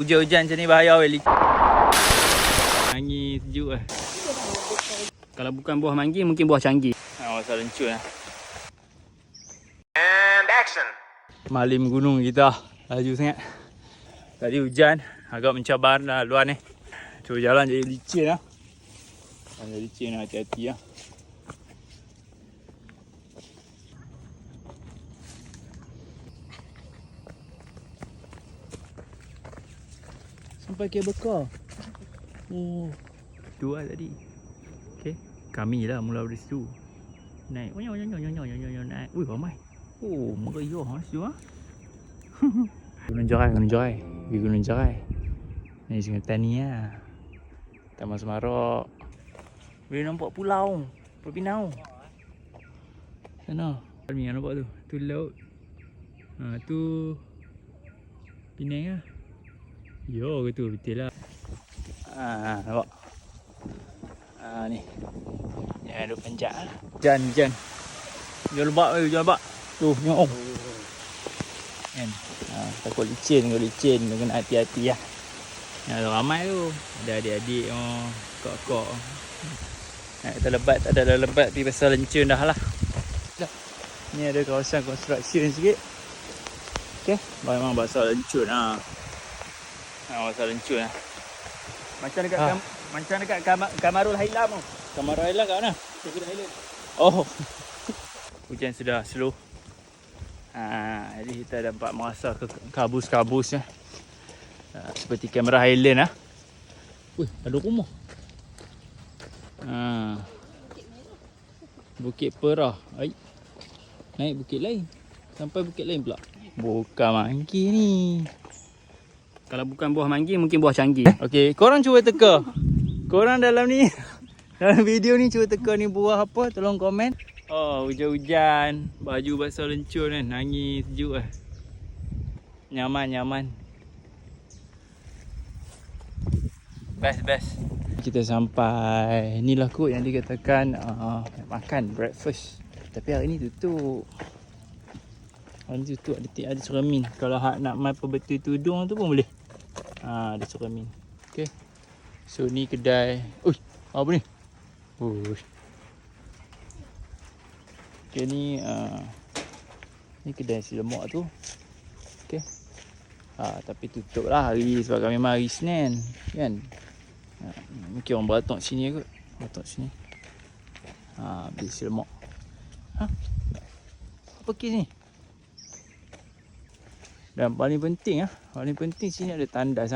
Hujan-hujan macam ni bahaya weh. Angin sejuk lah. Kalau bukan buah manggi, mungkin buah canggih. Pasal lencur lah. And action. Malim gunung kita. Laju sangat. Tadi hujan. Agak mencabar lah luar ni. Tu jalan jadi licin lah. Jalan licin lah, hati-hati lah. Sampai kabel car. Oh, dua tadi. Okey, kami lah mula dari situ. Naik. Naik. Ui, ramai. Oh, meriah lah situ ah. Gunung Jerai. Pergi Gunung Jerai. Ni Sungai Tani lah. Taman Semarok. Boleh nampak pulau. Pulau Pinau. Sana. Ni yang nampak tu. Tu laut. Tu Penang lah. Yo, betul lah. Nampak. Ni. Jangan duk panjat lah. Hujan. Hujan lebat. Tu, tengok. Kan? Takut licin. Kena hati-hati lah. Ada ramai tu. Ada adik-adik. Kak-kak. Tak ada lebat. Pergi pasal lencur dah lah. Ni ada kawasan construction sikit. Okay. Memang pasal lencur lah. Pasal lencur lah. Macam dekat Kamarul Highland tu. Kamarul Highland kat mana? Kamarul Highland. Oh. Hujan sudah slow. Jadi kita dapat merasa kabus-kabus ya. Seperti kamera Highland lah. Wih, ada rumah. Bukit Perah. Naik bukit lain. Sampai bukit lain pula. Bukan manggi ni. Kalau bukan buah manggi, mungkin buah canggih. Okey, korang cuba teka. Korang dalam ni, dalam video ni cuba teka ni buah apa? Tolong komen. Oh, hujan-hujan. Baju basah lencur kan. Angin sejuk lah. Nyaman. Best. Kita sampai. Inilah kot yang dikatakan makan breakfast. Tapi hari ni tutup. Hari ni tutup ada cermin. Kalau hak nak main perbetul tudung tu pun boleh. Ada cermin. Okay. So ni kedai. Apa ni? Okay, ni kedai si lemak tu. Okay. Tapi tutup lah hari sebab memang hari Senin kan. Mungkin orang beratok sini kot. Beratok sini. Beli si lemak. Apa kes ni? Dan paling penting sini ada tandas.